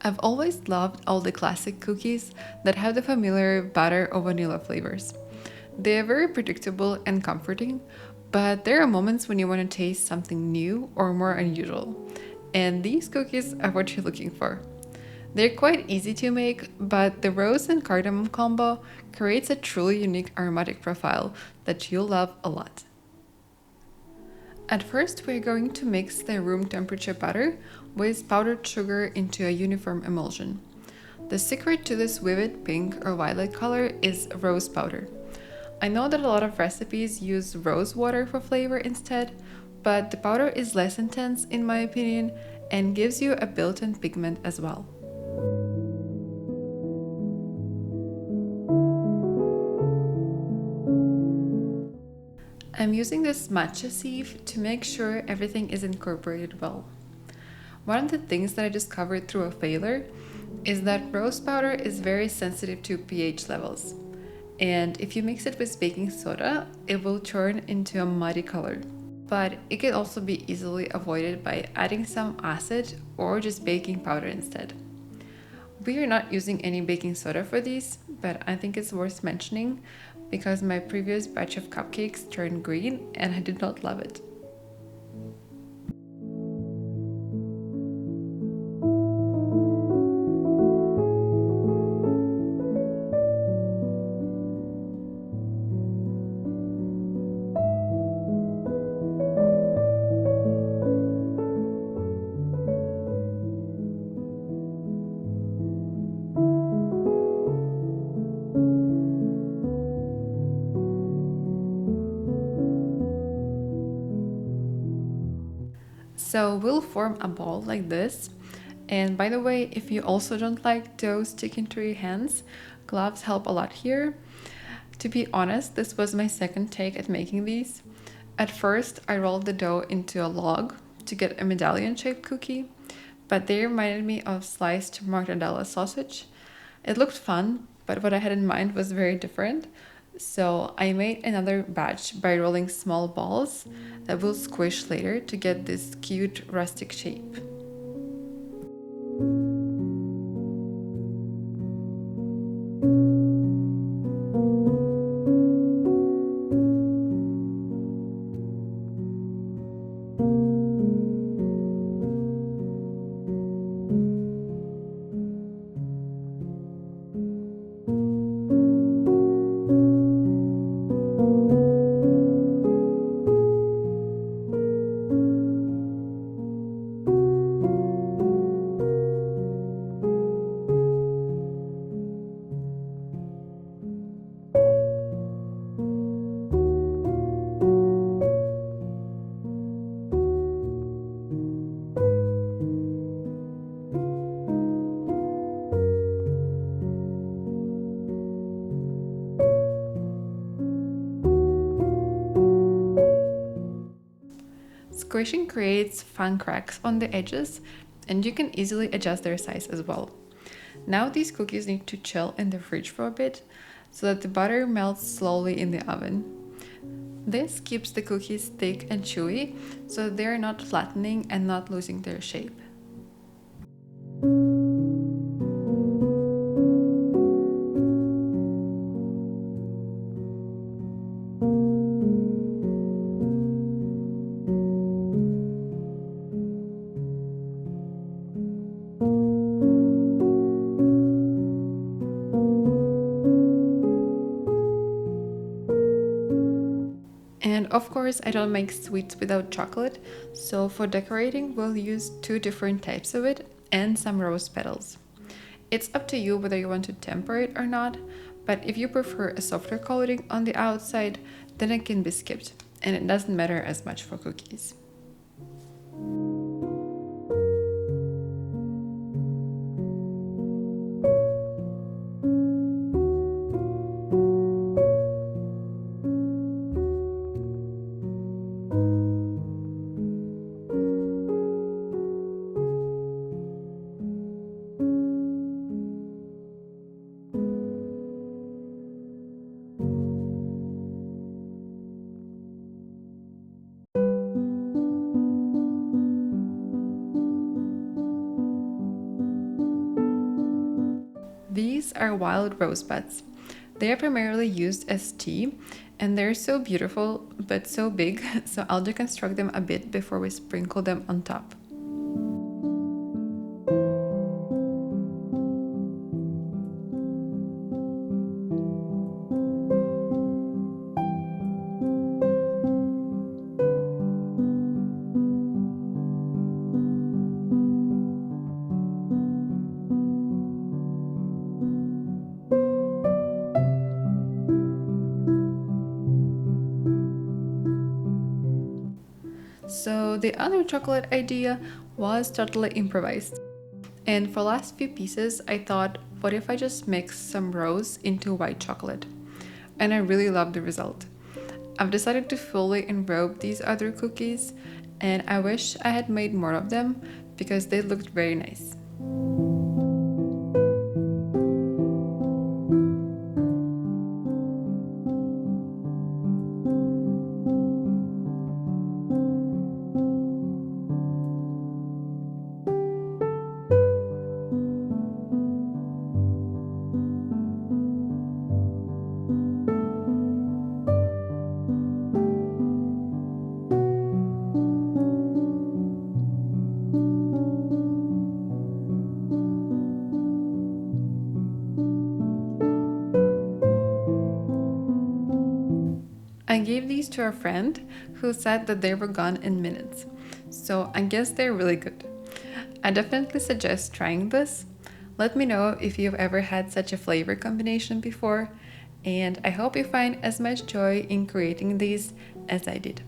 I've always loved all the classic cookies that have the familiar butter or vanilla flavors. They are very predictable and comforting, but there are moments when you want to taste something new or more unusual. And these cookies are what you're looking for. They're quite easy to make, but the rose and cardamom combo creates a truly unique aromatic profile that you'll love a lot. At first, we're going to mix the room temperature butter with powdered sugar into a uniform emulsion. The secret to this vivid pink or violet color is rose powder. I know that a lot of recipes use rose water for flavor instead, but the powder is less intense in my opinion and gives you a built-in pigment as well. I'm using this matcha sieve to make sure everything is incorporated well. One of the things that I discovered through a failure is that rose powder is very sensitive to pH levels. And if you mix it with baking soda, it will turn into a muddy color. But it can also be easily avoided by adding some acid or just baking powder instead. We are not using any baking soda for these, but I think it's worth mentioning because my previous batch of cupcakes turned green and I did not love it. So we'll form a ball like this. And by the way, if you also don't like dough sticking to your hands, gloves help a lot here. To be honest, this was my second take at making these. At first, I rolled the dough into a log to get a medallion-shaped cookie, but they reminded me of sliced mortadella sausage. It looked fun, but what I had in mind was very different. So I made another batch by rolling small balls that we'll squish later to get this cute rustic shape. Squishing creates fun cracks on the edges, and you can easily adjust their size as well. Now these cookies need to chill in the fridge for a bit so that the butter melts slowly in the oven. This keeps the cookies thick and chewy so they're not flattening and not losing their shape. And of course, I don't make sweets without chocolate, so for decorating, we'll use two different types of it and some rose petals. It's up to you whether you want to temper it or not, but if you prefer a softer coating on the outside, then it can be skipped, and it doesn't matter as much for cookies. These are wild rosebuds. They are primarily used as tea, and they're so beautiful but so big, so I'll deconstruct them a bit before we sprinkle them on top. So the other chocolate idea was totally improvised. And for last few pieces, I thought, what if I just mix some rose into white chocolate? And I really love the result. I've decided to fully enrobe these other cookies, and I wish I had made more of them because they looked very nice. I gave these to a friend who said that they were gone in minutes, so I guess they're really good. I definitely suggest trying this. Let me know if you've ever had such a flavor combination before, and I hope you find as much joy in creating these as I did.